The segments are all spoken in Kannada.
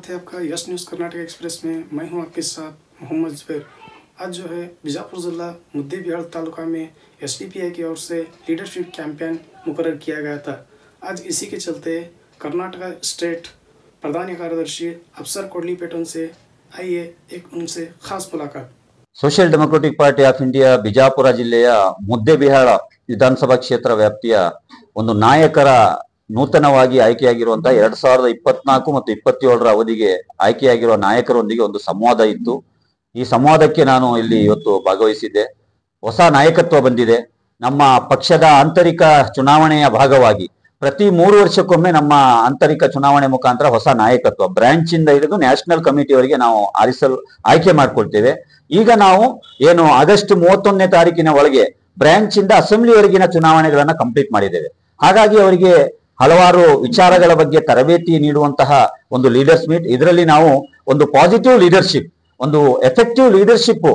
स्वागत है आपका यस न्यूज़ कर्नाटक एक्सप्रेस में। मैं हूं आपके साथ मोहम्मद जुबैर। आज जो है बीजापुर ज़िला मुद्देबिहाड़ तालुका में एसडीपीआई की ओर से लीडरशिप कैंपेन मुकर्रर किया गया था। आज इसी के चलते कर्नाटक स्टेट प्रधान कार्यदर्शी अफसर कोडलीपेटन से आइए एक उनसे खास मुलाकात। Social democratic party of India Bijapur ಜಿಲ್ಲೆಯ ಮುದ್ದೇಬಿಹಾಳ ವಿಧಾನಸಭಾ ಕ್ಷೇತ್ರ ವ್ಯಾಪ್ತಿಯ ಒಂದು ನಾಯಕರ ನೂತನವಾಗಿ ಆಯ್ಕೆಯಾಗಿರುವಂತಹ 2024 ಮತ್ತು 27ರ ಅವಧಿಗೆ ಆಯ್ಕೆಯಾಗಿರುವ ನಾಯಕರೊಂದಿಗೆ ಒಂದು ಸಂವಾದ ಇತ್ತು। ಈ ಸಂವಾದಕ್ಕೆ ನಾನು ಇಲ್ಲಿ ಇವತ್ತು ಭಾಗವಹಿಸಿದ್ದೆ। ಹೊಸ ನಾಯಕತ್ವ ಬಂದಿದೆ। ನಮ್ಮ ಪಕ್ಷದ ಆಂತರಿಕ ಚುನಾವಣೆಯ ಭಾಗವಾಗಿ ಪ್ರತಿ 3 ವರ್ಷಕ್ಕೊಮ್ಮೆ ನಮ್ಮ ಆಂತರಿಕ ಚುನಾವಣೆ ಮುಖಾಂತರ ಹೊಸ ನಾಯಕತ್ವ ಬ್ರಾಂಚ್ ಇಂದ ಹಿಡಿದು ನ್ಯಾಷನಲ್ ಕಮಿಟಿವರೆಗೆ ನಾವು ಆಯ್ಕೆ ಮಾಡ್ಕೊಳ್ತೇವೆ। ಈಗ ನಾವು ಏನು ಆಗಸ್ಟ್ 31ನೇ ತಾರೀಕಿನ ಒಳಗೆ ಬ್ರಾಂಚ್ ಇಂದ ಅಸೆಂಬ್ಲಿವರೆಗಿನ ಚುನಾವಣೆಗಳನ್ನ ಕಂಪ್ಲೀಟ್ ಮಾಡಿದ್ದೇವೆ। ಹಾಗಾಗಿ ಅವರಿಗೆ ಹಲವಾರು ವಿಚಾರಗಳ ಬಗ್ಗೆ ತರಬೇತಿ ನೀಡುವಂತಹ ಒಂದು ಲೀಡರ್ಸ್ ಮೀಟ್, ಇದರಲ್ಲಿ ನಾವು ಒಂದು ಪಾಸಿಟಿವ್ ಲೀಡರ್ಶಿಪ್, ಒಂದು ಎಫೆಕ್ಟಿವ್ ಲೀಡರ್ಶಿಪ್,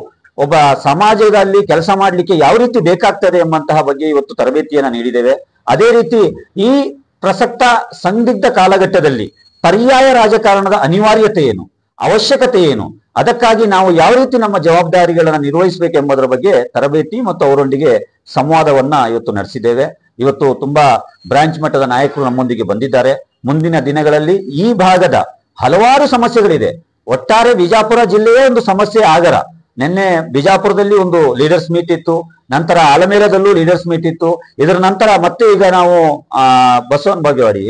ಒಬ್ಬ ಸಮಾಜದಲ್ಲಿ ಕೆಲಸ ಮಾಡಲಿಕ್ಕೆ ಯಾವ ರೀತಿ ಬೇಕಾಗ್ತದೆ ಎಂಬಂತಹ ಬಗ್ಗೆ ಇವತ್ತು ತರಬೇತಿಯನ್ನ ನೀಡಿದ್ದೇವೆ। ಅದೇ ರೀತಿ ಈ ಪ್ರಸಕ್ತ ಸಂದಿಗ್ಧ ಕಾಲಘಟ್ಟದಲ್ಲಿ ಪರ್ಯಾಯ ರಾಜಕಾರಣದ ಅನಿವಾರ್ಯತೆ ಏನು, ಅವಶ್ಯಕತೆ ಏನು, ಅದಕ್ಕಾಗಿ ನಾವು ಯಾವ ರೀತಿ ನಮ್ಮ ಜವಾಬ್ದಾರಿಗಳನ್ನ ನಿರ್ವಹಿಸಬೇಕೆಂಬುದರ ಬಗ್ಗೆ ತರಬೇತಿ ಮತ್ತು ಅವರೊಂದಿಗೆ ಸಂವಾದವನ್ನ ಇವತ್ತು ನಡೆಸಿದ್ದೇವೆ। ಇವತ್ತು ತುಂಬಾ ಬ್ರಾಂಚ್ ಮಟ್ಟದ ನಾಯಕರು ನಮ್ಮೊಂದಿಗೆ ಬಂದಿದ್ದಾರೆ। ಮುಂದಿನ ದಿನಗಳಲ್ಲಿ ಈ ಭಾಗದ ಹಲವಾರು ಸಮಸ್ಯೆಗಳಿದೆ। ಒಟ್ಟಾರೆ ಬಿಜಾಪುರ ಜಿಲ್ಲೆಯೇ ಒಂದು ಸಮಸ್ಯೆ ಆಗರ। ನಿನ್ನೆ ಬಿಜಾಪುರದಲ್ಲಿ ಒಂದು ಲೀಡರ್ಸ್ ಮೀಟ್ ಇತ್ತು, ನಂತರ ಆಲಮೇಲದಲ್ಲೂ ಲೀಡರ್ಸ್ ಮೀಟ್ ಇತ್ತು, ಇದರ ನಂತರ ಮತ್ತೆ ಈಗ ನಾವು ಬಸವನ ಬಾಗೇವಾಡಿ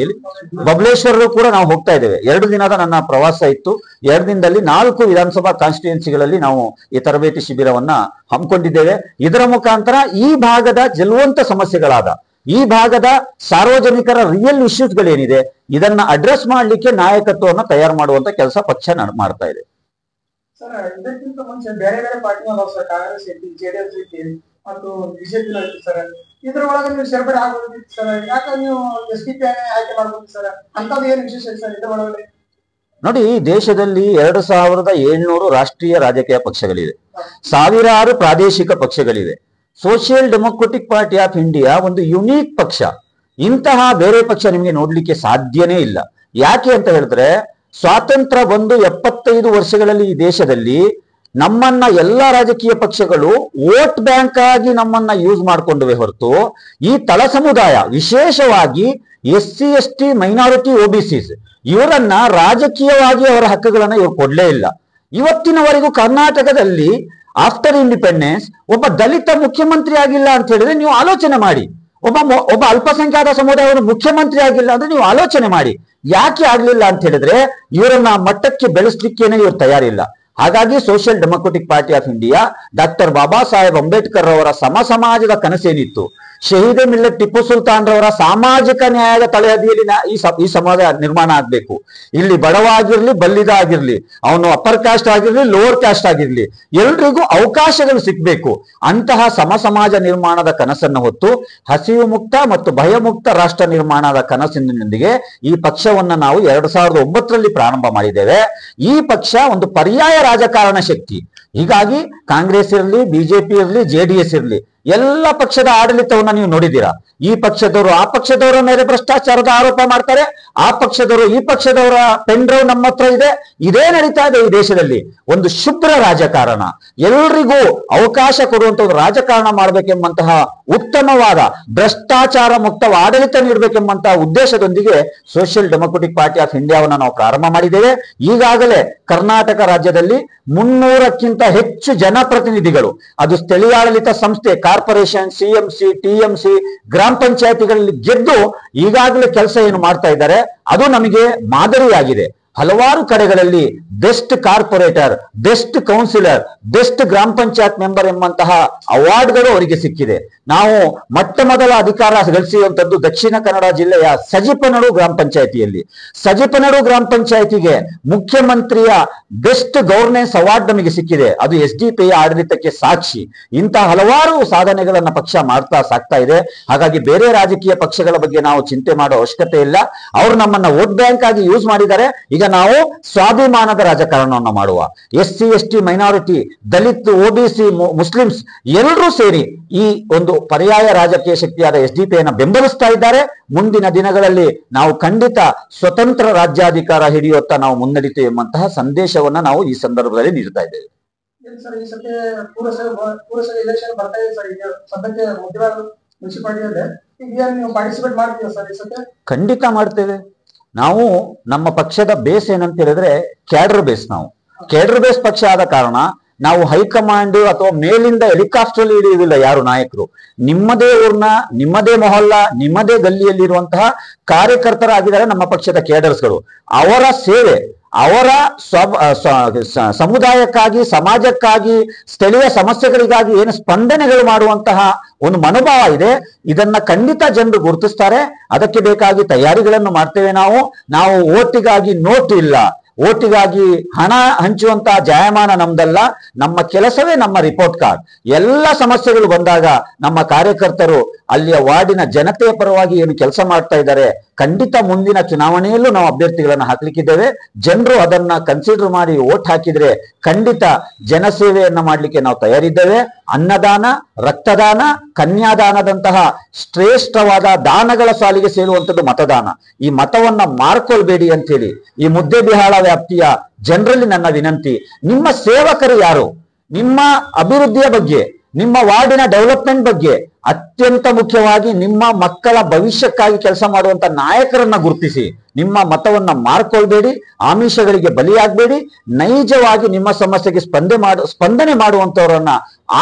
ಬಬಲೇಶ್ವರರು ಕೂಡ ನಾವು ಹೋಗ್ತಾ ಇದ್ದೇವೆ। 2 ದಿನದ ನನ್ನ ಪ್ರವಾಸ ಇತ್ತು। 2 ದಿನದಲ್ಲಿ 4 ವಿಧಾನಸಭಾ ಕಾನ್ಸ್ಟಿಟ್ಯೂನ್ಸಿಗಳಲ್ಲಿ ನಾವು ಈ ತರಬೇತಿ ಶಿಬಿರವನ್ನ ಹಮ್ಮಿಕೊಂಡಿದ್ದೇವೆ। ಇದರ ಮುಖಾಂತರ ಈ ಭಾಗದ ಜಲುವಂತ ಸಮಸ್ಯೆಗಳಾದ ಈ ಭಾಗದ ಸಾರ್ವಜನಿಕರ ರಿಯಲ್ ಇಶ್ಯೂಸ್ಗಳೇನಿದೆ ಇದನ್ನ ಅಡ್ರೆಸ್ ಮಾಡ್ಲಿಕ್ಕೆ ನಾಯಕತ್ವವನ್ನು ತಯಾರು ಮಾಡುವಂತ ಕೆಲಸ ಪಕ್ಷ ಮಾಡ್ತಾ ಇದೆ। ಸರ್, ಇದಕ್ಕಿಂತ ಮುಂಚೆ ಬೇರೆ ಬೇರೆ ಪಾರ್ಟಿಗಳು ಸರ್, ಕಾಂಗ್ರೆಸ್ ಐತಿ, ಜೆಡಿಎಸ್ ಐತಿ ಮತ್ತು ಬಿಜೆಪಿ ಐತಿ ಸರ್, ಇದ್ರೊಳಗೆ ನೀವು ಸೇರ್ಪಡೆ ಆಗೋದಿತ್ತು ಸರ್, ಯಾಕೆ ನೀವು ಎಸ್ಡಿಪಿಐ ಆಯ್ಕೆ ಮಾಡ್ಬೋದು ಸರ್? ಅಂತದ್ದು ಏನು ವಿಶೇಷ ಸರ್ ಇದ್ರೊಳಗಡೆ? ನೋಡಿ, ಈ ದೇಶದಲ್ಲಿ 2700 ರಾಷ್ಟ್ರೀಯ ರಾಜಕೀಯ ಪಕ್ಷಗಳಿವೆ, ಸಾವಿರಾರು ಪ್ರಾದೇಶಿಕ ಪಕ್ಷಗಳಿವೆ। Social democratic party of India ಒಂದು ಯುನೀಕ್ ಪಕ್ಷ। ಇಂತಹ ಬೇರೆ ಪಕ್ಷ ನಿಮಗೆ ನೋಡ್ಲಿಕ್ಕೆ ಸಾಧ್ಯನೇ ಇಲ್ಲ। ಯಾಕೆ ಅಂತ ಹೇಳಿದ್ರೆ, ಸ್ವಾತಂತ್ರ್ಯ ಬಂದು 75 ವರ್ಷಗಳಲ್ಲಿ ಈ ದೇಶದಲ್ಲಿ ನಮ್ಮನ್ನ ಎಲ್ಲ ರಾಜಕೀಯ ಪಕ್ಷಗಳು ವೋಟ್ ಬ್ಯಾಂಕ್ ಆಗಿ ನಮ್ಮನ್ನ ಯೂಸ್ ಮಾಡ್ಕೊಂಡವೆ ಹೊರತು ಈ ತಳ ಸಮುದಾಯ, ವಿಶೇಷವಾಗಿ SC ST ಮೈನಾರಿಟಿ OBCs ಇವರನ್ನ ರಾಜಕೀಯವಾಗಿ ಅವರ ಹಕ್ಕುಗಳನ್ನ ಇವರು ಕೊಡ್ಲೇ ಇಲ್ಲ। ಇವತ್ತಿನವರೆಗೂ ಕರ್ನಾಟಕದಲ್ಲಿ ಆಫ್ಟರ್ ಇಂಡಿಪೆಂಡೆನ್ಸ್ ಒಬ್ಬ ದಲಿತ ಮುಖ್ಯಮಂತ್ರಿ ಆಗಿಲ್ಲ ಅಂತ ಹೇಳಿದ್ರೆ ನೀವು ಆಲೋಚನೆ ಮಾಡಿ, ಒಬ್ಬ ಅಲ್ಪಸಂಖ್ಯಾತ ಸಮುದಾಯವನ್ನು ಮುಖ್ಯಮಂತ್ರಿ ಆಗಿಲ್ಲ ಅಂದ್ರೆ ನೀವು ಆಲೋಚನೆ ಮಾಡಿ। ಯಾಕೆ ಆಗ್ಲಿಲ್ಲ ಅಂತ ಹೇಳಿದ್ರೆ ಇವರನ್ನ ಮಟ್ಟಕ್ಕೆ ಬೆಳೆಸಲಿಕ್ಕೇನೆ ಇವರು ತಯಾರಿಲ್ಲ। ಹಾಗಾಗಿ social democratic party of India doctor Baba Saheb Ambedkar ಅವರ ಸಮಾಜದ ಕನಸೇನಿತ್ತು, ಶಹೀದ್ ಮಿಲ್ಲತ್ ಟಿಪ್ಪು ಸುಲ್ತಾನ್ ರವರ ಸಾಮಾಜಿಕ ನ್ಯಾಯದ ತಳಹದಿಯಲ್ಲಿ ಈ ಸಮಾಜ ನಿರ್ಮಾಣ ಆಗ್ಬೇಕು। ಇಲ್ಲಿ ಬಡವ ಆಗಿರ್ಲಿ, ಬಲ್ಲಿದ ಆಗಿರ್ಲಿ, ಅವನು ಅಪ್ಪರ್ ಕಾಸ್ಟ್ ಆಗಿರ್ಲಿ, ಲೋವರ್ ಕಾಸ್ಟ್ ಆಗಿರ್ಲಿ, ಎಲ್ರಿಗೂ ಅವಕಾಶಗಳು ಸಿಗ್ಬೇಕು। ಅಂತಹ ಸಮಾಜ ನಿರ್ಮಾಣದ ಕನಸನ್ನು ಹೊತ್ತು ಹಸಿವು ಮುಕ್ತ ಮತ್ತು ಭಯಮುಕ್ತ ರಾಷ್ಟ್ರ ನಿರ್ಮಾಣದ ಕನಸಿನೊಂದಿಗೆ ಈ ಪಕ್ಷವನ್ನ ನಾವು 2009ರಲ್ಲಿ ಪ್ರಾರಂಭ ಮಾಡಿದ್ದೇವೆ। ಈ ಪಕ್ಷ ಒಂದು ಪರ್ಯಾಯ ರಾಜಕಾರಣ ಶಕ್ತಿ। ಹೀಗಾಗಿ ಕಾಂಗ್ರೆಸ್ ಇರಲಿ, ಬಿಜೆಪಿ ಇರಲಿ, JDS ಇರಲಿ, ಎಲ್ಲ ಪಕ್ಷದ ಆಡಳಿತವನ್ನ ನೀವು ನೋಡಿದ್ದೀರಾ। ಈ ಪಕ್ಷದವರು ಆ ಪಕ್ಷದವರ ಮೇಲೆ ಭ್ರಷ್ಟಾಚಾರದ ಆರೋಪ ಮಾಡ್ತಾರೆ, ಆ ಪಕ್ಷದವರು ಈ ಪಕ್ಷದವರ ಪೆನ್ ಡ್ರೈವ್ ನಮ್ಮ ಹತ್ರ ಇದೆ, ಇದೇ ನಡೀತಾ ಇದೆ ಈ ದೇಶದಲ್ಲಿ। ಒಂದು ಶುಭ್ರ ರಾಜಕಾರಣ, ಎಲ್ರಿಗೂ ಅವಕಾಶ ಕೊಡುವಂತ ಒಂದು ರಾಜಕಾರಣ ಮಾಡಬೇಕೆಂಬಂತಹ ಉತ್ತಮವಾದ ಭ್ರಷ್ಟಾಚಾರ ಮುಕ್ತ ಆಡಳಿತ ನೀಡಬೇಕೆಂಬಂತಹ ಉದ್ದೇಶದೊಂದಿಗೆ ಸೋಷಿಯಲ್ ಡೆಮೊಕ್ರೆಟಿಕ್ ಪಾರ್ಟಿ ಆಫ್ ಇಂಡಿಯಾವನ್ನ ನಾವು ಪ್ರಾರಂಭ ಮಾಡಿದ್ದೇವೆ। ಈಗಾಗಲೇ ಕರ್ನಾಟಕ ರಾಜ್ಯದಲ್ಲಿ 300ಕ್ಕಿಂತ ಹೆಚ್ಚು ಜನಪ್ರತಿನಿಧಿಗಳು, ಅದು ಸ್ಥಳೀಯಾಡಳಿತ ಸಂಸ್ಥೆ, ಕಾರ್ಪೊರೇಷನ್, CMC, TMC, ಗ್ರಾಮ ಪಂಚಾಯತಿಗಳಲ್ಲಿ ಗೆದ್ದು ಈಗಾಗಲೇ ಕೆಲಸ ಏನು ಮಾಡ್ತಾ ಇದ್ದಾರೆ ಅದು ನಮಗೆ ಮಾದರಿಯಾಗಿದೆ। ಹಲವಾರು ಕಡೆಗಳಲ್ಲಿ best corporator, best councillor, best ಗ್ರಾಮ ಪಂಚಾಯತ್ ಮೆಂಬರ್ ಎಂಬಂತಹ ಅವಾರ್ಡ್ಗಳು ಅವರಿಗೆ ಸಿಕ್ಕಿದೆ। ನಾವು ಮೊದಲ ಅಧಿಕಾರ ಗಳಿಸಿರುವಂತದ್ದು ದಕ್ಷಿಣ ಕನ್ನಡ ಜಿಲ್ಲೆಯ ಸಜಿಪನಡು ಗ್ರಾಮ ಪಂಚಾಯತಿಯಲ್ಲಿ। ಸಜಿಪನಡು ಗ್ರಾಮ ಪಂಚಾಯತಿಗೆ ಮುಖ್ಯಮಂತ್ರಿಯ ಬೆಸ್ಟ್ ಗವರ್ನೆನ್ಸ್ ಅವಾರ್ಡ್ ನಮಗೆ ಸಿಕ್ಕಿದೆ, ಅದು SDPI ಆಡಳಿತಕ್ಕೆ ಸಾಕ್ಷಿ। ಇಂತಹ ಹಲವಾರು ಸಾಧನೆಗಳನ್ನ ಪಕ್ಷ ಸಾಕ್ತಾ ಇದೆ। ಹಾಗಾಗಿ ಬೇರೆ ರಾಜಕೀಯ ಪಕ್ಷಗಳ ಬಗ್ಗೆ ನಾವು ಚಿಂತೆ ಮಾಡೋ ಅವಶ್ಯಕತೆ ಇಲ್ಲ। ಅವರು ನಮ್ಮನ್ನ ವೋಟ್ ಬ್ಯಾಂಕ್ ಆಗಿ ಯೂಸ್ ಮಾಡಿದ್ದಾರೆ। ಈಗ ನಾವು ಸ್ವಾಭಿಮಾನದ ರಾಜಕಾರಣವನ್ನು ಮಾಡುವ. SC ST minority, Dalit, OBC, Muslims ಎಲ್ಲರೂ ಸೇರಿ ಈ ಒಂದು ಪರ್ಯಾಯ ರಾಜಕೀಯ ಶಕ್ತಿಯಾದ SDP ಯನ್ನು ಬೆಂಬಲಿಸ್ತಾ ಇದ್ದಾರೆ. ಮುಂದಿನ ದಿನಗಳಲ್ಲಿ ನಾವು ಖಂಡಿತ ಸ್ವತಂತ್ರ ರಾಜ್ಯಾಧಿಕಾರ ಹಿಡಿಯುತ್ತಾ ನಾವು ಮುನ್ನಡೀತೇವೆ ಎಂಬಂತಹ ಸಂದೇಶವನ್ನ ನಾವು ಈ ಸಂದರ್ಭದಲ್ಲಿ ನೀಡ್ತಾ ಇದ್ದೇವೆ. ಸರ್, ಈ ಸತಿ ಪುರಸಭೆ ಎಲೆಕ್ಷನ್ ಬರ್ತಾ ಇದೆ ಸರ್. ಈಗ ಸದ್ಯಕ್ಕೆ ಮುಖ್ಯವಾದ ಮುನ್ಸಿಪಾಲಿಟಿಯಲ್ಲಿ ಈಗ ನೀವು ಪಾರ್ಟಿಸಿಪೇಟ್ ಮಾಡ್ತೀರಾ ಸರ್ ಈ ಸತಿ? ಖಂಡಿತ ಮಾಡ್ತೇವೆ. ನಾವು ನಮ್ಮ ಪಕ್ಷದ ಬೇಸ್ ಏನಂತ ಹೇಳಿದ್ರೆ ಕ್ಯಾಡರ್ ಬೇಸ್. ನಾವು ಕ್ಯಾಡರ್ ಬೇಸ್ ಪಕ್ಷ ಆದ ಕಾರಣ ನಾವು ಹೈಕಮಾಂಡ್ ಅಥವಾ ಮೇಲಿಂದ ಹೆಲಿಕಾಪ್ಟರ್ ಹಿಡಿಯುವುದಿಲ್ಲ ಯಾರು ನಾಯಕರು. ನಿಮ್ಮದೇ ಊರ್ನ, ನಿಮ್ಮದೇ ಮೊಹಲ್ಲ, ನಿಮ್ಮದೇ ಗಲ್ಲಿಯಲ್ಲಿರುವಂತಹ ಕಾರ್ಯಕರ್ತರಾಗಿದ್ದಾರೆ ನಮ್ಮ ಪಕ್ಷದ ಕ್ಯಾಡರ್ಸ್ಗಳು. ಅವರ ಸೇವೆ, ಅವರ ಸಮುದಾಯಕ್ಕಾಗಿ, ಸಮಾಜಕ್ಕಾಗಿ, ಸ್ಥಳೀಯ ಸಮಸ್ಯೆಗಳಿಗಾಗಿ ಏನು ಸ್ಪಂದನೆಗಳು ಮಾಡುವಂತಹ ಒಂದು ಮನೋಭಾವ ಇದೆ. ಇದನ್ನ ಖಂಡಿತ ಜನರು ಗುರುತಿಸ್ತಾರೆ. ಅದಕ್ಕೆ ಬೇಕಾಗಿ ತಯಾರಿಗಳನ್ನು ಮಾಡ್ತೇವೆ. ನಾವು ಓಟಿಗಾಗಿ ನೋಟ್ ಇಲ್ಲ, ಓಟಿಗಾಗಿ ಹಣ ಹಂಚುವಂತಹ ಜಾಯಮಾನ ನಮ್ದಲ್ಲ. ನಮ್ಮ ಕೆಲಸವೇ ನಮ್ಮ ರಿಪೋರ್ಟ್ ಕಾರ್ಡ್. ಎಲ್ಲ ಸಮಸ್ಯೆಗಳು ಬಂದಾಗ ನಮ್ಮ ಕಾರ್ಯಕರ್ತರು ಅಲ್ಲಿಯ ವಾರ್ಡಿನ ಜನತೆಯ ಪರವಾಗಿ ಏನು ಕೆಲಸ ಮಾಡ್ತಾ ಇದ್ದಾರೆ, ಖಂಡಿತ ಮುಂದಿನ ಚುನಾವಣೆಯಲ್ಲೂ ನಾವು ಅಭ್ಯರ್ಥಿಗಳನ್ನು ಹಾಕ್ಲಿಕ್ಕಿದ್ದೇವೆ. ಜನರು ಅದನ್ನ ಕನ್ಸಿಡರ್ ಮಾಡಿ ಓಟ್ ಹಾಕಿದ್ರೆ ಖಂಡಿತ ಜನಸೇವೆಯನ್ನ ಮಾಡ್ಲಿಕ್ಕೆ ನಾವು ತಯಾರಿದ್ದೇವೆ. ಅನ್ನದಾನ, ರಕ್ತದಾನ, ಕನ್ಯಾದಾನದಂತಹ ಶ್ರೇಷ್ಠವಾದ ದಾನಗಳ ಸಾಲಿಗೆ ಸೇರುವಂಥದ್ದು ಮತದಾನ. ಈ ಮತವನ್ನ ಮಾರ್ಕೊಳ್ಬೇಡಿ ಅಂತ ಹೇಳಿ ಈ ಮುದ್ದೇಬಿಹಾಳ ವ್ಯಾಪ್ತಿಯ ಜನರಲ್ಲಿ ನನ್ನ ವಿನಂತಿ. ನಿಮ್ಮ ಸೇವಕರು ಯಾರು, ನಿಮ್ಮ ಅಭಿವೃದ್ಧಿಯ ಬಗ್ಗೆ, ನಿಮ್ಮ ವಾರ್ಡಿನ ಡೆವಲಪ್ಮೆಂಟ್ ಬಗ್ಗೆ, ಅತ್ಯಂತ ಮುಖ್ಯವಾಗಿ ನಿಮ್ಮ ಮಕ್ಕಳ ಭವಿಷ್ಯಕ್ಕಾಗಿ ಕೆಲಸ ಮಾಡುವಂತ ನಾಯಕರನ್ನ ಗುರುತಿಸಿ. ನಿಮ್ಮ ಮತವನ್ನ ಮಾರ್ಕೊಳ್ಬೇಡಿ, ಆಮಿಷಗಳಿಗೆ ಬಲಿಯಾಗಬೇಡಿ. ನೈಜವಾಗಿ ನಿಮ್ಮ ಸಮಸ್ಯೆಗೆ ಸ್ಪಂದನೆ ಮಾಡುವಂತವರನ್ನ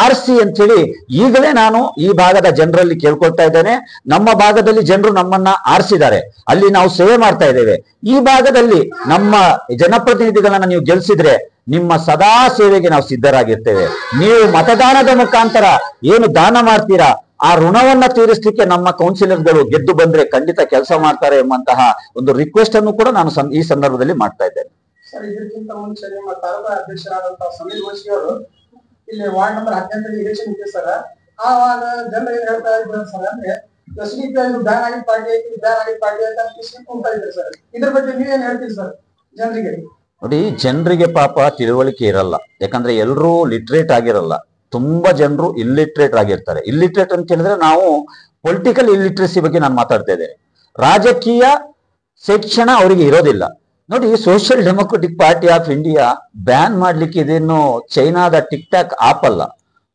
ಆರಿಸಿ ಅಂತ ಹೇಳಿ ಈಗಲೇ ನಾನು ಈ ಭಾಗದ ಜನರಲ್ಲಿ ಕೇಳ್ಕೊಳ್ತಾ ಇದ್ದೇನೆ. ನಮ್ಮ ಭಾಗದಲ್ಲಿ ಜನರು ನಮ್ಮನ್ನ ಆರಿಸಿದ್ದಾರೆ, ಅಲ್ಲಿ ನಾವು ಸೇವೆ ಮಾಡ್ತಾ ಇದ್ದೇವೆ. ಈ ಭಾಗದಲ್ಲಿ ನಮ್ಮ ಜನಪ್ರತಿನಿಧಿಗಳನ್ನ ನೀವು ಗೆಲ್ಸಿದ್ರೆ ನಿಮ್ಮ ಸದಾ ಸೇವೆಗೆ ನಾವು ಸಿದ್ಧರಾಗಿರ್ತೇವೆ. ನೀವು ಮತದಾನದ ಮುಖಾಂತರ ಏನು ದಾನ ಮಾಡ್ತೀರಾ ಆ ಋಣವನ್ನ ತೀರಿಸಲಿಕ್ಕೆ ನಮ್ಮ ಕೌನ್ಸಿಲರ್ಗಳು ಗೆದ್ದು ಬಂದ್ರೆ ಖಂಡಿತ ಕೆಲಸ ಮಾಡ್ತಾರೆ ಎಂಬಂತಹ ಒಂದು ರಿಕ್ವೆಸ್ಟ್ ಅನ್ನು ಕೂಡ ನಾನು ಈ ಸಂದರ್ಭದಲ್ಲಿ ಮಾಡ್ತಾ ಇದ್ದೇನೆ. ಸರ್, ಇದಕ್ಕಿಂತ ಮುಂಚೆ ನಿಮ್ಮ ತಾಲೂಕಾ ಅಧ್ಯಕ್ಷರಾದಂತಹ ಸಮೀರ್ ಗೋಶಿ ಅವರು ಇಲ್ಲಿ ವಾರ್ಡ್ ನಂಬರ್ 18 ಎಲೆಕ್ಷನ್ ಇದೆ ಸರ್. ಆವಾಗ ಜನರು ಏನ್ ಹೇಳ್ತಾ ಇದ್ರು ಸರ್ ಅಂದ್ರೆ SDP ಬ್ಯಾನ್ ಆಗಿ ಪಾರ್ಟಿ ಐತಿ, ಬ್ಯಾನ್ ಆಗಿ ಪಾರ್ಟಿ ಅಂತ ಕೂಗ್ತಾ ಇದ್ರು ಸರ್. ಇದ್ರ ಬಗ್ಗೆ ನೀವೇನ್ ಹೇಳ್ತೀರಿ ಸರ್ ಜನರಿಗೆ? ನೋಡಿ, ಜನರಿಗೆ ಪಾಪ ತಿಳುವಳಿಕೆ ಇರಲ್ಲ. ಯಾಕಂದ್ರೆ ಎಲ್ಲರೂ ಲಿಟ್ರೇಟ್ ಆಗಿರಲ್ಲ. ತುಂಬಾ ಜನರು ಇಲ್ಲಿಟ್ರೇಟ್ ಆಗಿರ್ತಾರೆ. ಇಲ್ಲಿಟ್ರೇಟ್ ಅಂತ ಹೇಳಿದ್ರೆ ನಾವು ಪೊಲಿಟಿಕಲ್ ಇಲ್ಲಿಟ್ರೇಸಿ ಬಗ್ಗೆ ನಾನು ಮಾತಾಡ್ತಾ ಇದ್ದೇನೆ. ರಾಜಕೀಯ ಶಿಕ್ಷಣ ಅವರಿಗೆ ಇರೋದಿಲ್ಲ. ನೋಡಿ, social democratic party of India ban ಮಾಡ್ಲಿಕ್ಕೆ ಇದೇನು ಚೈನಾದ ಟಿಕ್ ಟಾಕ್ ಆಪ್ ಅಲ್ಲ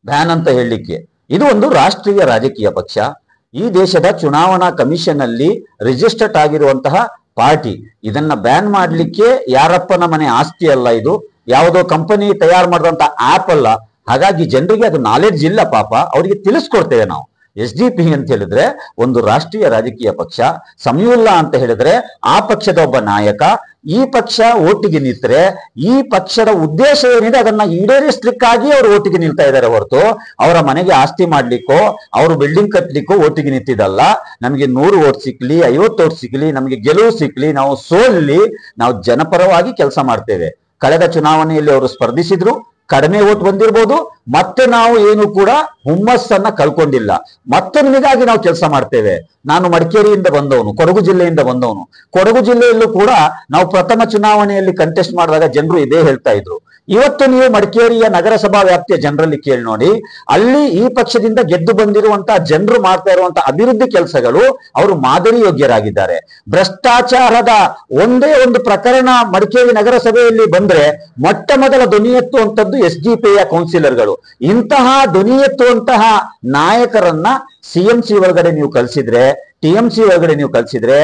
ಬ್ಯಾನ್ ಅಂತ ಹೇಳಲಿಕ್ಕೆ. ಇದು ಒಂದು ರಾಷ್ಟ್ರೀಯ ರಾಜಕೀಯ ಪಕ್ಷ. ಈ ದೇಶದ ಚುನಾವಣಾ ಕಮಿಷನ್ ಅಲ್ಲಿ ರಿಜಿಸ್ಟರ್ಡ್ ಆಗಿರುವಂತಹ ಪಾರ್ಟಿ. ಇದನ್ನ ಬ್ಯಾನ್ ಮಾಡ್ಲಿಕ್ಕೆ ಯಾರಪ್ಪನ ಮನೆ ಆಸ್ತಿ ಅಲ್ಲ, ಇದು ಯಾವುದೋ ಕಂಪನಿ ತಯಾರು ಮಾಡಿದಂತ ಆಪ್ ಅಲ್ಲ. ಹಾಗಾಗಿ ಜನರಿಗೆ ಅದು ನಾಲೆಡ್ಜ್ ಇಲ್ಲ. ಪಾಪ ಅವರಿಗೆ ತಿಳಿಸ್ಕೊಡ್ತೇವೆ ನಾವು. SDP ಅಂತ ಹೇಳಿದ್ರೆ ಒಂದು ರಾಷ್ಟ್ರೀಯ ರಾಜಕೀಯ ಪಕ್ಷ. ಸಮೀವುಲ್ಲಾ ಅಂತ ಹೇಳಿದ್ರೆ ಆ ಪಕ್ಷದ ಒಬ್ಬ ನಾಯಕ. ಈ ಪಕ್ಷ ಓಟಿಗೆ ನಿಂತರೆ ಈ ಪಕ್ಷದ ಉದ್ದೇಶ ಏನಿದೆ ಅದನ್ನ ಈಡೇರಿಸಲಿಕ್ಕಾಗಿ ಅವರು ಓಟಿಗೆ ನಿಲ್ತಾ ಇದ್ದಾರೆ ಹೊರತು ಅವರ ಮನೆಗೆ ಆಸ್ತಿ ಮಾಡ್ಲಿಕ್ಕೋ ಅವರು ಬಿಲ್ಡಿಂಗ್ ಕಟ್ಲಿಕ್ಕೋ ಓಟಿಗೆ ನಿಂತಿದ್ದಲ್ಲ. ನಮಗೆ 100 ಓಟ್ ಸಿಕ್ಲಿ, 50 ಓಟ್ ಸಿಕ್ಲಿ, ನಮಗೆ ಗೆಲುವು ಸಿಕ್ಲಿ, ನಾವು ಸೋಲ್ಲಿ ನಾವು ಜನಪರವಾಗಿ ಕೆಲಸ ಮಾಡ್ತೇವೆ. ಕಳೆದ ಚುನಾವಣೆಯಲ್ಲಿ ಅವರು ಸ್ಪರ್ಧಿಸಿದ್ರು, ಕಡಿಮೆ ಓಟ್ ಬಂದಿರಬಹುದು. ಮತ್ತೆ ನಾವು ಏನು ಕೂಡ ಹುಮ್ಮಸ್ಸನ್ನ ಕಳ್ಕೊಂಡಿಲ್ಲ. ಮತ್ತೆ ನಿಮಗಾಗಿ ನಾವು ಕೆಲಸ ಮಾಡ್ತೇವೆ. ನಾನು ಮಡಿಕೇರಿಯಿಂದ ಬಂದವನು, ಕೊಡಗು ಜಿಲ್ಲೆಯಿಂದ ಬಂದವನು. ಕೊಡಗು ಜಿಲ್ಲೆಯಲ್ಲೂ ಕೂಡ ನಾವು ಪ್ರಥಮ ಚುನಾವಣೆಯಲ್ಲಿ ಕಂಟೆಸ್ಟ್ ಮಾಡಿದಾಗ ಜನರು ಇದೇ ಹೇಳ್ತಾ ಇದ್ರು. ಇವತ್ತು ನೀವು ಮಡಿಕೇರಿಯ ನಗರಸಭಾ ವ್ಯಾಪ್ತಿಯ ಜನರಲ್ಲಿ ಕೇಳಿ ನೋಡಿ, ಅಲ್ಲಿ ಈ ಪಕ್ಷದಿಂದ ಗೆದ್ದು ಬಂದಿರುವಂತಹ ಜನರು ಮಾಡ್ತಾ ಇರುವಂತಹ ಅಭಿವೃದ್ಧಿ ಕೆಲಸಗಳು ಅವರು ಮಾದರಿ ಯೋಗ್ಯರಾಗಿದ್ದಾರೆ. ಭ್ರಷ್ಟಾಚಾರದ ಒಂದೇ ಒಂದು ಪ್ರಕರಣ ಮಡಿಕೇರಿ ನಗರಸಭೆಯಲ್ಲಿ ಬಂದ್ರೆ ಮೊಟ್ಟ ಮೊದಲ ಧ್ವನಿ ಎತ್ತುವಂತದ್ದು SDP ಕೌನ್ಸಿಲರ್ಗಳು. ಇಂತಹ ಧ್ವನಿ ಎತ್ತುವಂತಹ ನಾಯಕರನ್ನ CMC ಒಳಗಡೆ ನೀವು ಕಳಿಸಿದ್ರೆ, TMC ಒಳಗಡೆ ನೀವು ಕಳಿಸಿದ್ರೆ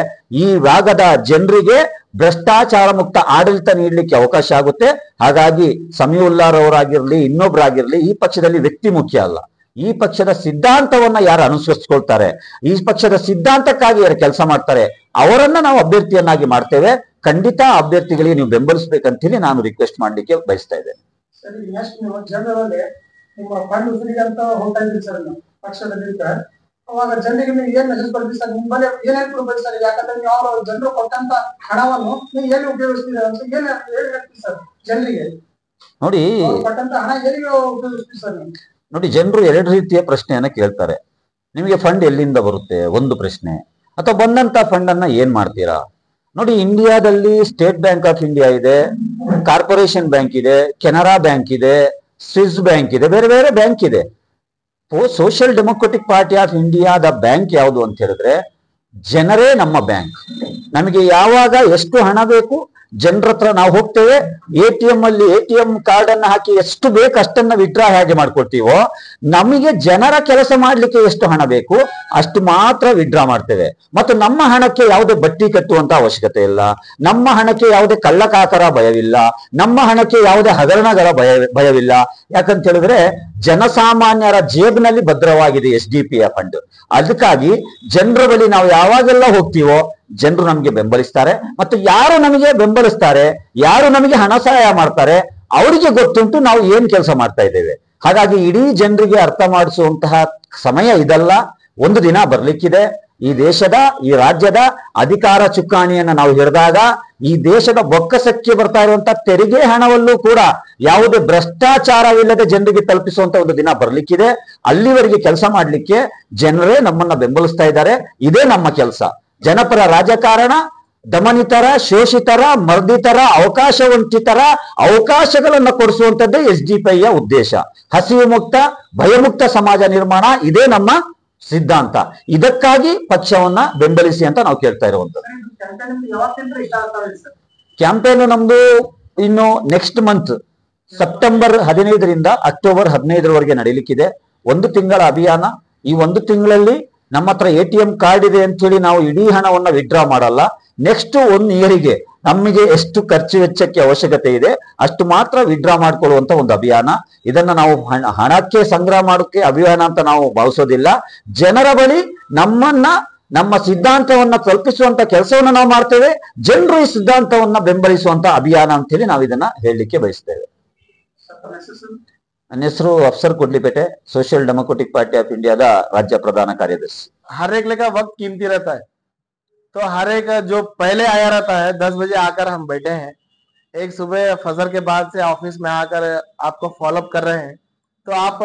ಈ ಭಾಗದ ಜನರಿಗೆ ಭ್ರಷ್ಟಾಚಾರ ಮುಕ್ತ ಆಡಳಿತ ನೀಡಲಿಕ್ಕೆ ಅವಕಾಶ ಆಗುತ್ತೆ. ಹಾಗಾಗಿ ಸಮೀವುಲ್ಲಾರವರಾಗಿರ್ಲಿ, ಇನ್ನೊಬ್ಬರಾಗಿರ್ಲಿ, ಈ ಪಕ್ಷದಲ್ಲಿ ವ್ಯಕ್ತಿ ಮುಖ್ಯ ಅಲ್ಲ. ಈ ಪಕ್ಷದ ಸಿದ್ಧಾಂತವನ್ನ ಯಾರು ಅನುಸರಿಸ್ಕೊಳ್ತಾರೆ, ಈ ಪಕ್ಷದ ಸಿದ್ಧಾಂತಕ್ಕಾಗಿ ಯಾರು ಕೆಲಸ ಮಾಡ್ತಾರೆ, ಅವರನ್ನ ನಾವು ಅಭ್ಯರ್ಥಿಯನ್ನಾಗಿ ಮಾಡ್ತೇವೆ. ಖಂಡಿತ ಅಭ್ಯರ್ಥಿಗಳಿಗೆ ನೀವು ಬೆಂಬಲಿಸಬೇಕಂತೇಳಿ ನಾನು ರಿಕ್ವೆಸ್ಟ್ ಮಾಡ್ಲಿಕ್ಕೆ ಬಯಸ್ತಾ ಇದ್ದೇನೆ. ಸರಿ, ನೆಕ್ಸ್ಟ್ ನಿಮ್ಮ ಜನರಲ್ಲಿ ನಿಮ್ಮ ಫಂಡ್ ಉಸಿರಿಗೆ ಅಂತ ಹೋಗ್ತಾ ಇದ್ದೀರಿ ಸರ್ ನೀವು ಪಕ್ಷದಿಂದ. ಅವಾಗ ಜನರಿಗೆ ನೀವು ಏನ್ ಮೆಸೇಜ್ ಕೊಡ್ತೀವಿ ಸರ್? ನಿಮ್ಮಲ್ಲಿ ಏನೇನು ಕೊಡ್ಬೇಕು ಸರ್? ಯಾಕಂದ್ರೆ ನೀವು ಅವರು ಜನರು ಕೊಟ್ಟಂತ ಹಣವನ್ನು ನೀವು ಎಲ್ಲಿ ಉಪಯೋಗಿಸ್ತೀರ ಅಂತ ಏನ್ ಹೇಳ್ತೀವಿ ಸರ್ ಜನರಿಗೆ? ನೋಡಿ, ಕೊಟ್ಟಂತ ಹಣ ಎಲ್ಲಿಗೆ ಉಪಯೋಗಿಸ್ತೀವಿ ಸರ್ ನೀವು? ನೋಡಿ, ಜನರು 2 ರೀತಿಯ ಪ್ರಶ್ನೆಯನ್ನ ಕೇಳ್ತಾರೆ. ನಿಮಗೆ ಫಂಡ್ ಎಲ್ಲಿಂದ ಬರುತ್ತೆ ಒಂದು ಪ್ರಶ್ನೆ, ಅಥವಾ ಬಂದಂತ ಫಂಡ್ ಅನ್ನ ಏನ್ ಮಾಡ್ತೀರಾ? ನೋಡಿ, ಇಂಡಿಯಾದಲ್ಲಿ ಸ್ಟೇಟ್ ಬ್ಯಾಂಕ್ ಆಫ್ ಇಂಡಿಯಾ ಇದೆ, ಕಾರ್ಪೊರೇಷನ್ ಬ್ಯಾಂಕ್ ಇದೆ, ಕೆನರಾ ಬ್ಯಾಂಕ್ ಇದೆ, ಸ್ವಿಸ್ ಬ್ಯಾಂಕ್ ಇದೆ, ಬೇರೆ ಬೇರೆ ಬ್ಯಾಂಕ್ ಇದೆ. ಸೋಷಿಯಲ್ ಡೆಮೊಕ್ರೆಟಿಕ್ ಪಾರ್ಟಿ ಆಫ್ ಇಂಡಿಯಾದ ಬ್ಯಾಂಕ್ ಯಾವುದು ಅಂತ ಹೇಳಿದ್ರೆ ಜನರೇ ನಮ್ಮ ಬ್ಯಾಂಕ್. ನಮಗೆ ಯಾವಾಗ ಎಷ್ಟು ಹಣ ಬೇಕು ಜನರ ಹತ್ರ ನಾವು ಹೋಗ್ತೇವೆ, ATM ಅಲ್ಲಿ ATM ಕಾರ್ಡ್ ಅನ್ನ ಹಾಕಿ ಎಷ್ಟು ಬೇಕು ಅಷ್ಟನ್ನ ವಿಡ್ರಾ ಹೇಗೆ ಮಾಡ್ಕೊಳ್ತೀವೋ, ನಮಗೆ ಜನರ ಕೆಲಸ ಮಾಡ್ಲಿಕ್ಕೆ ಎಷ್ಟು ಹಣ ಬೇಕು ಅಷ್ಟು ಮಾತ್ರ ವಿಡ್ರಾ ಮಾಡ್ತೇವೆ. ಮತ್ತು ನಮ್ಮ ಹಣಕ್ಕೆ ಯಾವುದೇ ಬಡ್ಡಿ ಕಟ್ಟುವಂತ ಅವಶ್ಯಕತೆ ಇಲ್ಲ, ನಮ್ಮ ಹಣಕ್ಕೆ ಯಾವುದೇ ಕಳ್ಳಕಾಕರ ಭಯವಿಲ್ಲ, ನಮ್ಮ ಹಣಕ್ಕೆ ಯಾವುದೇ ಹಗರಣಗಳ ಭಯವಿಲ್ಲ. ಯಾಕಂತ ಹೇಳಿದ್ರೆ ಜನಸಾಮಾನ್ಯರ ಜೇಬಿನಲ್ಲಿ ಭದ್ರವಾಗಿದೆ SDPI ಫಂಡ್. ಅದಕ್ಕಾಗಿ ಜನರ ಬಳಿ ನಾವು ಯಾವಾಗೆಲ್ಲ ಹೋಗ್ತೀವೋ ಜನರು ನಮಗೆ ಬೆಂಬಲಿಸ್ತಾರೆ. ಮತ್ತು ಯಾರು ನಮಗೆ ಬೆಂಬಲಿಸ್ತಾರೆ, ಯಾರು ನಮಗೆ ಹಣ ಸಹಾಯ ಮಾಡ್ತಾರೆ ಅವರಿಗೆ ಗೊತ್ತುಂಟು ನಾವು ಏನ್ ಕೆಲಸ ಮಾಡ್ತಾ ಇದ್ದೇವೆ. ಹಾಗಾಗಿ ಇಡೀ ಜನರಿಗೆ ಅರ್ಥ ಮಾಡಿಸುವಂತಹ ಸಮಯ ಇದಲ್ಲ, ಒಂದು ದಿನ ಬರ್ಲಿಕ್ಕಿದೆ. ಈ ದೇಶದ, ಈ ರಾಜ್ಯದ ಅಧಿಕಾರ ಚುಕ್ಕಾಣಿಯನ್ನ ನಾವು ಹಿಡಿದಾಗ ಈ ದೇಶದ ಬೊಕ್ಕಸಕ್ಕೆ ಬರ್ತಾ ಇರುವಂತಹ ತೆರಿಗೆ ಹಣವಲ್ಲೂ ಕೂಡ ಯಾವುದೇ ಭ್ರಷ್ಟಾಚಾರವಿಲ್ಲದೆ ಜನರಿಗೆ ತಲುಪಿಸುವಂತ ಒಂದು ದಿನ ಬರ್ಲಿಕ್ಕಿದೆ. ಅಲ್ಲಿವರೆಗೆ ಕೆಲಸ ಮಾಡ್ಲಿಕ್ಕೆ ಜನರೇ ನಮ್ಮನ್ನ ಬೆಂಬಲಿಸ್ತಾ ಇದ್ದಾರೆ. ಇದೇ ನಮ್ಮ ಕೆಲಸ. ಜನಪರ ರಾಜಕಾರಣ, ದಮನಿತರ, ಶೋಷಿತರ, ಮರ್ದಿತರ, ಅವಕಾಶ ವಂಚಿತರ ಅವಕಾಶಗಳನ್ನ ಕೊಡಿಸುವಂತದ್ದೇ SDPIಯ ಉದ್ದೇಶ. ಹಸಿವು ಮುಕ್ತ, ಭಯಮುಕ್ತ ಸಮಾಜ ನಿರ್ಮಾಣ ಇದೇ ನಮ್ಮ ಸಿದ್ಧಾಂತ. ಇದಕ್ಕಾಗಿ ಪಕ್ಷವನ್ನ ಬೆಂಬಲಿಸಿ ಅಂತ ನಾವು ಕೇಳ್ತಾ ಇರುವಂತದ್ದು. ಕ್ಯಾಂಪೇನ್ ನಮ್ದು ಇನ್ನು ನೆಕ್ಸ್ಟ್ ಮಂತ್ ಸೆಪ್ಟೆಂಬರ್ 15ರಿಂದ ಅಕ್ಟೋಬರ್ 15ರವರೆಗೆ ನಡೀಲಿಕ್ಕಿದೆ. ಒಂದು ತಿಂಗಳ ಅಭಿಯಾನ. ಈ ಒಂದು ತಿಂಗಳಲ್ಲಿ ನಮ್ಮ ಹತ್ರ ATM ಕಾರ್ಡ್ ಇದೆ ಅಂತ ಹೇಳಿ ನಾವು ಇಡೀ ಹಣವನ್ನ ವಿಡ್ರಾ ಮಾಡಲ್ಲ. ನೆಕ್ಸ್ಟ್ 1 ಇಯರಿಗೆ ನಮಗೆ ಎಷ್ಟು ಖರ್ಚು ವೆಚ್ಚಕ್ಕೆ ಅವಶ್ಯಕತೆ ಇದೆ ಅಷ್ಟು ಮಾತ್ರ ವಿಡ್ರಾ ಮಾಡ್ಕೊಳ್ಳುವಂತ ಒಂದು ಅಭಿಯಾನ. ಇದನ್ನ ನಾವು ಹಣಕ್ಕೆ ಸಂಗ್ರಹ ಮಾಡೋಕೆ ಅಭಿಯಾನ ಅಂತ ನಾವು ಭಾವಿಸೋದಿಲ್ಲ. ಜನರ ಬಳಿ ನಮ್ಮ ಸಿದ್ಧಾಂತವನ್ನ ತಲುಪಿಸುವಂತ ಕೆಲಸವನ್ನ ನಾವು ಮಾಡ್ತೇವೆ. ಜನರು ಈ ಸಿದ್ಧಾಂತವನ್ನ ಬೆಂಬಲಿಸುವಂತ ಅಭಿಯಾನ ಅಂತ ಹೇಳಿ ನಾವು ಇದನ್ನ ಹೇಳಲಿಕ್ಕೆ ಬಯಸ್ತೇವೆ. ನನ್ನ ಹೆಸರು Afsar Kodlipete, social democratic party of India दा राज्य प्रधान कार्यदर्शी। हर एक का वक्त कीमती रहता है, तो हर एक जो पहले आया रहता है 10 बजे आकर हम बैठे हैं, एक सुबह फजर के बाद से ऑफिस में आकर आपको फॉलोअप कर रहे हैं, तो आप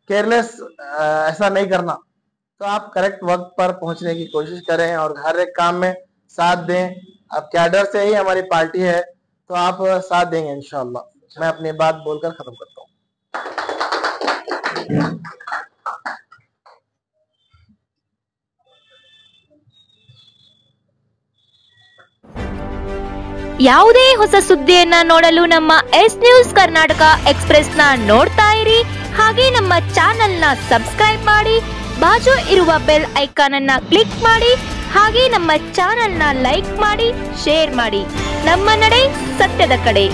केयरलेस ऐसा नहीं करना, तो आप करेक्ट वक्त पर पहुंचने की कोशिश करें और हर एक काम में साथ दें। अब कैडर से ही हमारी पार्टी है, तो आप साथ देंगे इंशाअल्लाह। मैं अपनी बात बोलकर खत्म करता हूँ। ಯಾವುದೇ ಹೊಸ ಸುದ್ದಿಯನ್ನ ನೋಡಲು ನಮ್ಮ ಎಸ್ ನ್ಯೂಸ್ ಕರ್ನಾಟಕ ಎಕ್ಸ್‌ಪ್ರೆಸ್ ನ ನೋಡ್ತಾ ಇರಿ. ಹಾಗೆ ನಮ್ಮ ಚಾನೆಲ್ ನ ಸಬ್ಸ್ಕ್ರೈಬ್ ಮಾಡಿ, ಬಾಜು ಇರುವ ಬೆಲ್ ಐಕಾನ್ ಅನ್ನ ಕ್ಲಿಕ್ ಮಾಡಿ. ಹಾಗೆ ನಮ್ಮ ಚಾನೆಲ್ ನ ಲೈಕ್ ಮಾಡಿ, ಶೇರ್ ಮಾಡಿ. ನಮ್ಮ ನಡೆ ಸತ್ಯದ ಕಡೆ.